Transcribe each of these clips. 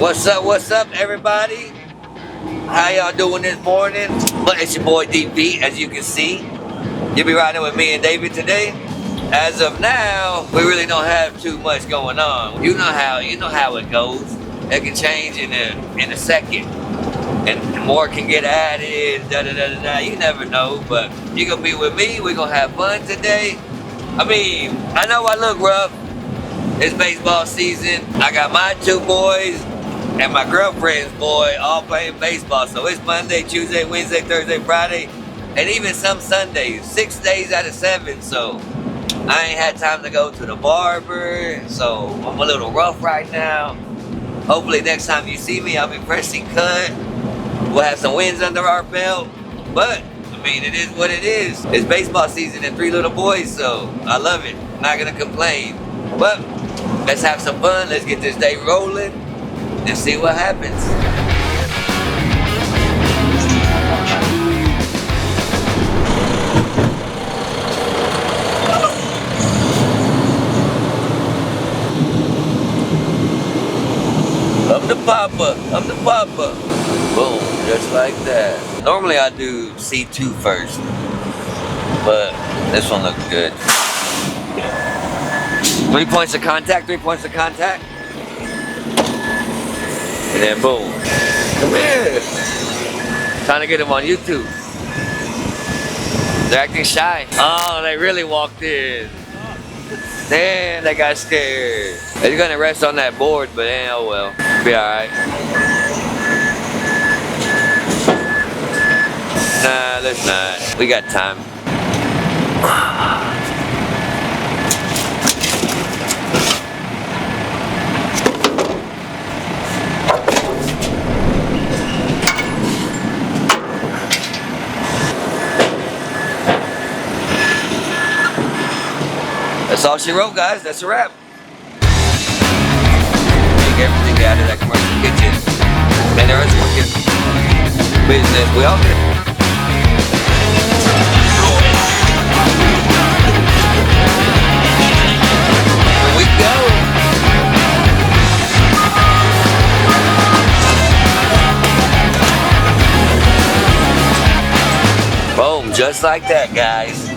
What's up, everybody? How y'all doing this morning? Well, it's your boy DP, as you can see. You'll be riding with me and David today. As of now, we really don't have too much going on. You know how it goes. It can change in a second, and more can get added. You never know, but you gonna be with me. We're gonna have fun today. I mean, I know I look rough. It's baseball season. I got my two boys and my girlfriend's boy all playing baseball. So it's Monday, Tuesday, Wednesday, Thursday, Friday, and even some Sundays, 6 days out of 7. So I ain't had time to go to the barber. So I'm a little rough right now. Hopefully next time you see me, I'll be freshly cut. We'll have some wins under our belt. But I mean, it is what it is. It's baseball season and 3 little boys, so I love it. I'm not gonna complain. But let's have some fun. Let's get this day rolling and see what happens. I'm the papa. Boom, just like that. Normally I do C2 first, but this one looks good. 3 points of contact, 3 points of contact. And then boom. Come here. Trying to get them on YouTube. They're acting shy. Oh, they really walked in. Damn, they got scared. They're gonna rest on that board, but oh well. Be alright. Nah, let's not. We got time. That's all she wrote, guys. That's a wrap. Take everything out of that commercial kitchen. And there is working business. We all get it. Here we go. Boom, just like that, guys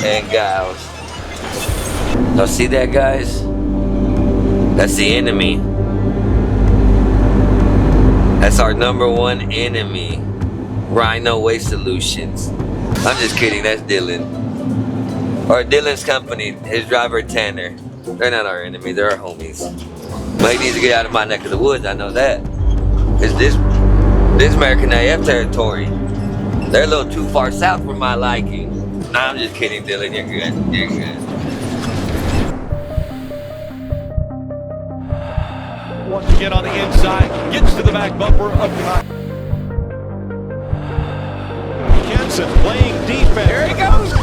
and gals. Y'all see that, guys? That's the enemy. That's our #1 enemy. Rhino Waste Solutions. I'm just kidding, that's Dylan. Or Dylan's company, his driver Tanner. They're not our enemy, they're our homies. But he needs to get out of my neck of the woods, I know that. It's this American AF territory. They're a little too far south for my liking. Nah, I'm just kidding, Dylan, you're good, you're good. Wants to get on the inside, gets to the back bumper of Jensen playing defense. Here he goes.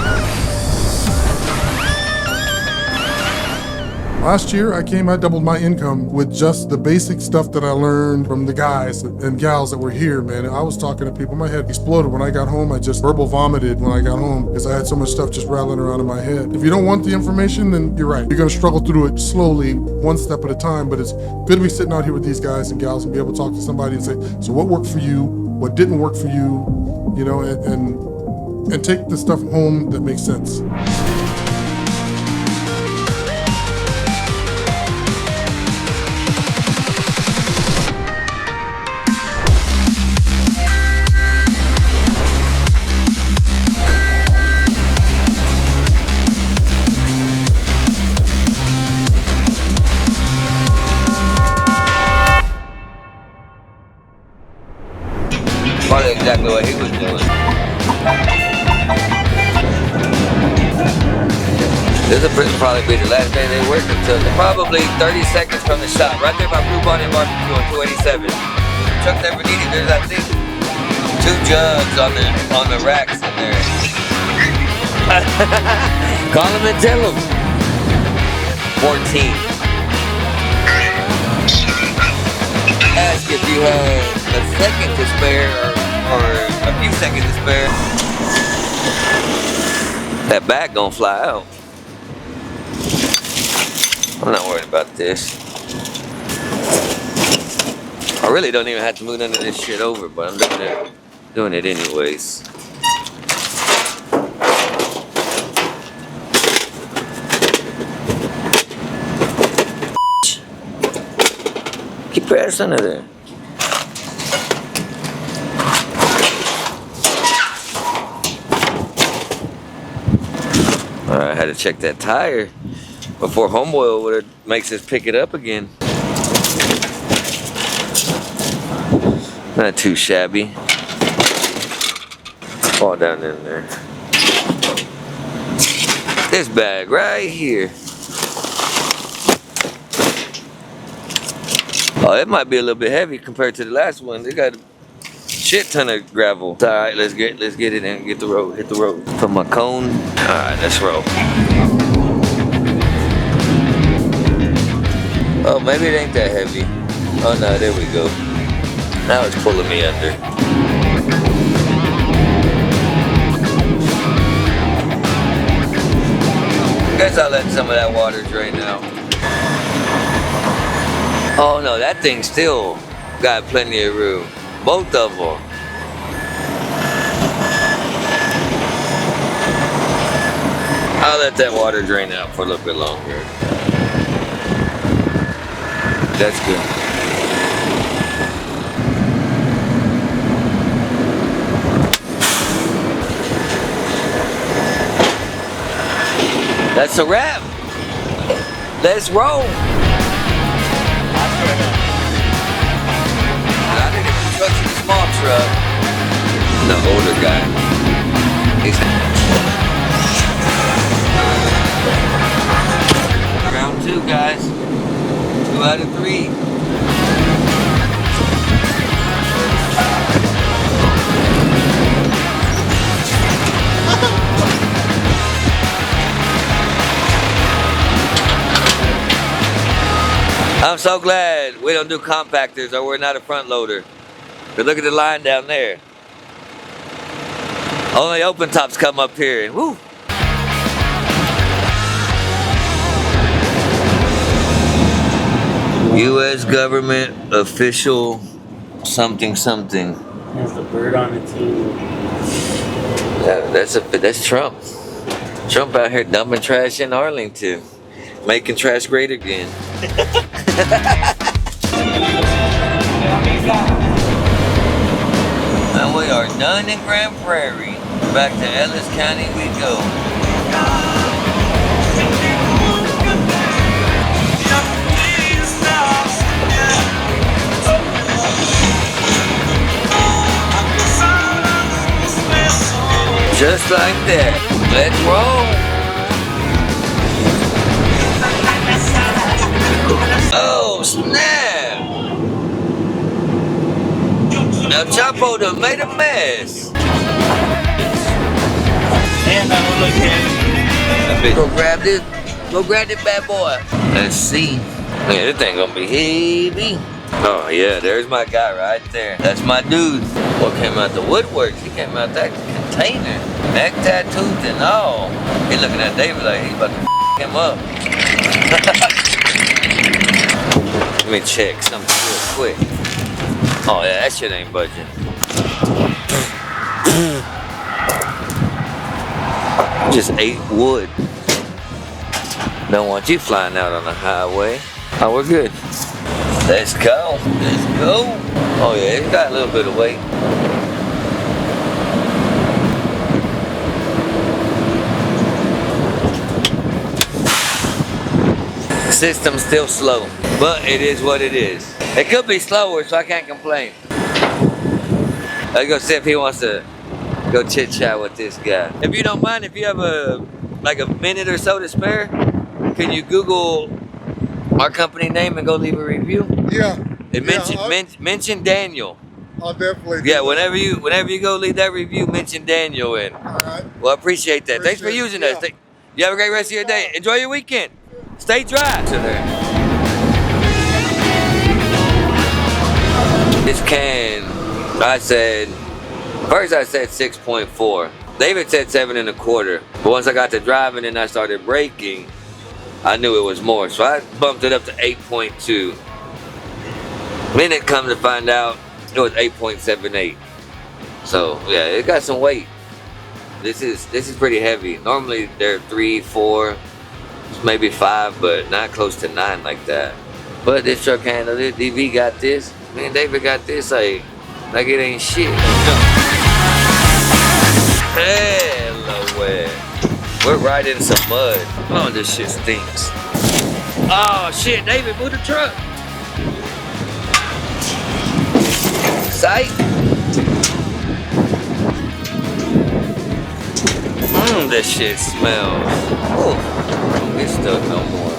Last year, I doubled my income with just the basic stuff that I learned from the guys and gals that were here, man. I was talking to people, my head exploded. When I got home, I just verbal vomited when I got home because I had so much stuff just rattling around in my head. If you don't want the information, then you're right. You're gonna struggle through it slowly, one step at a time, but it's good to be sitting out here with these guys and gals and be able to talk to somebody and say, so what worked for you? What didn't work for you? You know, and take the stuff home that makes sense. Probably exactly what he was doing. This will probably be the last day they work until probably 30 seconds from the shop. Right there by Blue Bonnet Barbecue on 287. Truck never needed. There's, I think, 2 jugs on the racks in there. Call them and tell them. 14. Ask if you have a second to spare or a few seconds to spare. That bag gonna fly out. I'm not worried about this. I really don't even have to move none of this shit over, but I'm doing it anyways. Keep your ass under there. Alright, I had to check that tire before homeboy makes us pick it up again. Not too shabby. Fall down in there. This bag right here. Oh, it might be a little bit heavy compared to the last one. They got a shit ton of gravel. It's all right, let's get it and get the road. Hit the road. Put my cone. All right, let's roll. Oh, maybe it ain't that heavy. Oh no, there we go. Now it's pulling me under. Guess I'll let some of that water drain out. Oh no, that thing still got plenty of room. Both of them. I'll let that water drain out for a little bit longer. That's good. That's a wrap. Let's roll. I didn't even trust the small truck. The older guy. Round 2, guys. 2 out of 3. I'm so glad we don't do compactors or we're not a front loader. But look at the line down there. Only open tops come up here and woo. U.S. government official something something. Has the bird on it too. Yeah, that's Trump. Trump out here dumping trash in Arlington. Making trash great again. And we are done in Grand Prairie. Back to Ellis County we go. Just like that. Let's roll. Oh, snap! Now Chapo done made a mess. And I will look at Go grab this bad boy. Let's see. Yeah, this thing gonna be heavy. Oh yeah, there's my guy right there. That's my dude. What came out the woodworks? He came out that container. Neck tattoos and all. He looking at David like he's about to him up. Let me check something real quick. Oh yeah, that shit ain't budging. Just ate wood. Don't want you flying out on the highway. Oh, we're good. Let's go. Let's go. Oh yeah, it's got a little bit of weight. System's still slow, but it is what it is. It could be slower, so I can't complain. Let's go see if he wants to go chit chat with this guy. If you don't mind, if you have a minute or so to spare, can you Google our company name and go leave a review? Yeah. Mention Daniel. I'll definitely. Yeah, whenever you go leave that review, mention Daniel in. All right. Well, I appreciate that. Thanks for using us. You have a great rest of your day. Enjoy your weekend. Stay dry. So there. This can, first I said 6.4. David said 7 1/4. But once I got to driving and I started braking, I knew it was more. So I bumped it up to 8.2. Then it comes to find out it was 8.78. So yeah, it got some weight. This is pretty heavy. Normally they're 3, 4, maybe 5, but not close to 9 like that. But this truck handled it. DV got this. Me and David got this like it ain't shit. Hello, we're right in some mud. Oh, this shit stinks. Oh shit, David, move the truck. Sight. This shit smells. Oh, don't get stuck no more.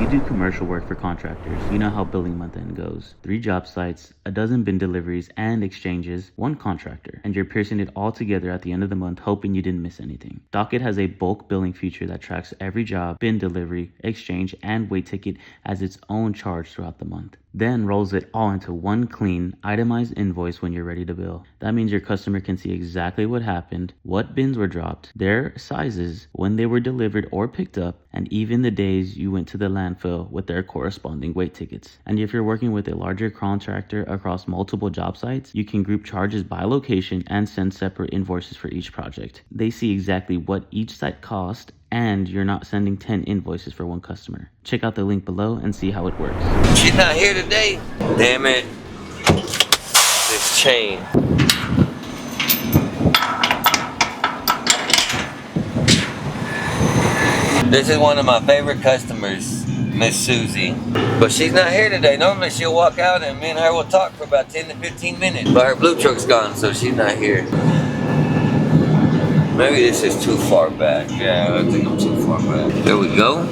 Do commercial work for contractors, you know how billing month end goes. 3 job sites, a dozen bin deliveries and exchanges, 1 contractor, and you're piercing it all together at the end of the month hoping you didn't miss anything. Docket has a bulk billing feature that tracks every job, bin delivery, exchange, and weight ticket as its own charge throughout the month. Then rolls it all into one clean, itemized invoice when you're ready to bill. That means your customer can see exactly what happened, what bins were dropped, their sizes, when they were delivered or picked up, and even the days you went to the landfill with their corresponding weight tickets. And if you're working with a larger contractor across multiple job sites, you can group charges by location and send separate invoices for each project. They see exactly what each site cost, and you're not sending 10 invoices for one customer. Check out the link below and see how it works. She's not here today. Damn it. This chain. This is one of my favorite customers, Miss Susie. But she's not here today. Normally she'll walk out and me and her will talk for about 10 to 15 minutes. But her blue truck's gone, so she's not here. Maybe this is too far back. Yeah, I think I'm too far back. There we go.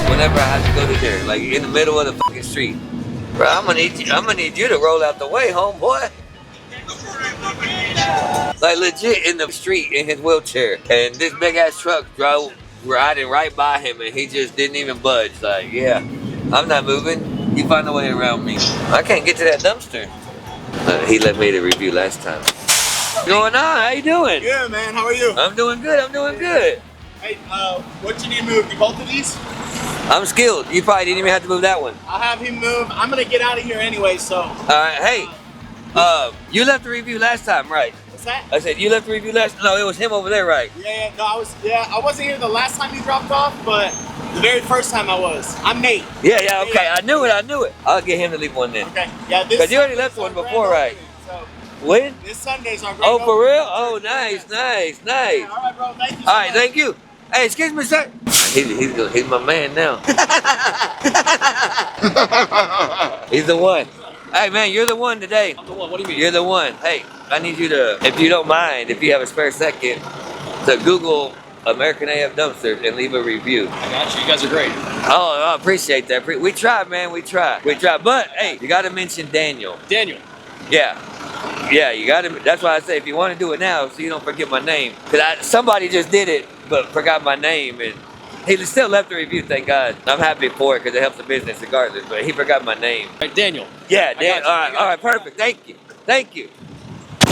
Whenever I have to go to there, like in the middle of the fucking street. Bro, I'm gonna need you to roll out the way, homeboy. Like legit in the street in his wheelchair. And this big ass truck drove riding right by him and he just didn't even budge. Like, yeah, I'm not moving. You find a way around me. I can't get to that dumpster. He let me the review last time. What's going on? How you doing? Good, man. How are you? I'm doing good. I'm doing good. Hey, what you need to move? You both of these? I'm skilled. You probably didn't even have to move that one. I'll have him move. I'm gonna get out of here anyway, so. All right. Hey, you left the review last time, right? What's that? I said you left the review last. No, it was him over there, right? Yeah. No, I wasn't here the last time you dropped off, but the very first time I was. I'm Nate. Yeah. Okay. I knew it. I'll get him to leave one then. Okay. Yeah. Because you already left one before, right? So when? this Sunday's our grand Oh, for opening. real? Oh, nice. Yeah, all right, bro. Thank you. All right, thank you. Hey, excuse me, sir. He's my man now. He's the one. Hey, man, you're the one today. I'm the one. What do you mean? You're the one. Hey, I need you to, if you don't mind, if you have a spare second, to Google American AF dumpster and leave a review. I got you. You guys are great. Oh, I appreciate that. We try, man. We try. But hey, you got to mention Daniel. Daniel. Yeah, you got to. That's why I say if you want to do it now, so you don't forget my name. Cause somebody just did it, but forgot my name, and he still left a review. Thank God. I'm happy for it because it helps the business regardless. But he forgot my name. All right, Daniel. Yeah, Dan. All right, perfect. Thank you.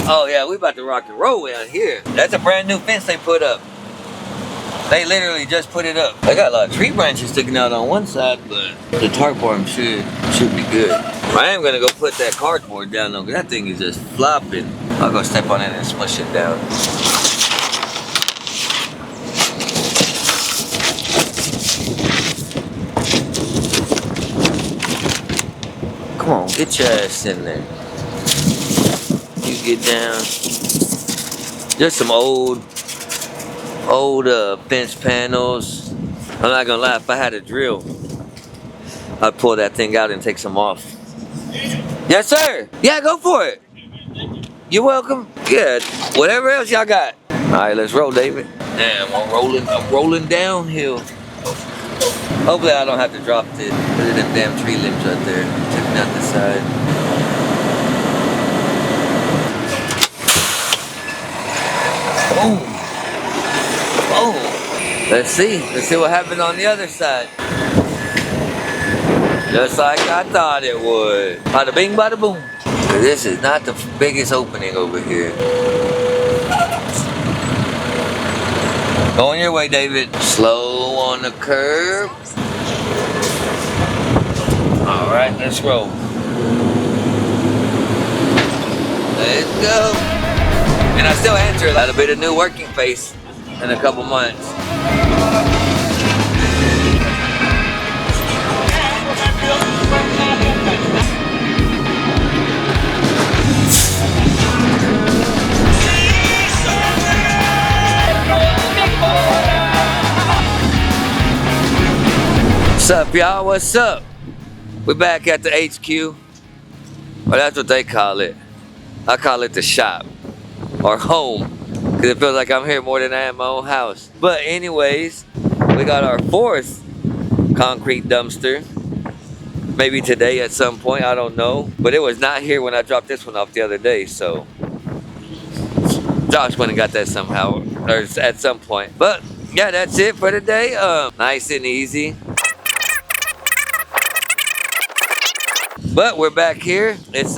Oh yeah, we about to rock and roll out here. That's a brand new fence they put up. They literally just put it up. They got a lot of tree branches sticking out on one side, but the tarpaulin should be good. I am gonna go put that cardboard down though, because that thing is just flopping. I'll go step on it and smush it down. Come on, get your ass in there. You get down. There's some old fence panels. I'm not gonna lie, if I had a drill, I'd pull that thing out and take some off. Yes, sir. Yeah, go for it. You're welcome. Yeah, whatever else y'all got. All right, let's roll, David. Damn, I'm rolling downhill. Hopefully I don't have to drop this. Look at them damn tree limbs right there. Taking out the side. Boom. Let's see what happens on the other side. Just like I thought it would. Bada bing, bada boom. This is not the biggest opening over here. Going your way, David. Slow on the curb. All right, let's roll. Let's go. And I still answer a little bit of new working face in a couple months. What's up, y'all? What's up? We're back at the HQ. Well, that's what they call it. I call it the shop or home because it feels like I'm here more than I am in my own house. But anyways, we got our 4th concrete dumpster. Maybe today at some point, I don't know. But it was not here when I dropped this one off the other day, so Josh went and got that somehow, or at some point. But yeah, that's it for today. Nice and easy. But we're back here. It's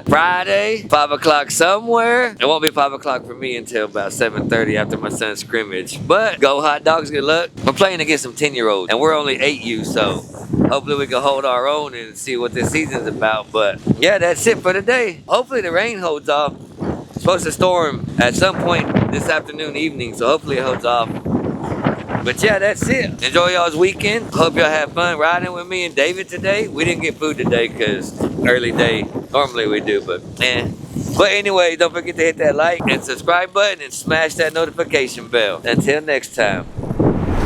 Friday, 5 o'clock somewhere. It won't be 5 o'clock for me until about 7:30 after my son's scrimmage. But go Hot Dogs, good luck. We're playing against some 10-year-olds, and we're only 8U, so hopefully we can hold our own and see what this season's about. But yeah, that's it for today. Hopefully the rain holds off. It's supposed to storm at some point this afternoon, evening, so hopefully it holds off. But yeah, that's it. Enjoy y'all's weekend. Hope y'all have fun riding with me and David today. We didn't get food today because early day. Normally we do, but But anyway, don't forget to hit that like and subscribe button and smash that notification bell. Until next time.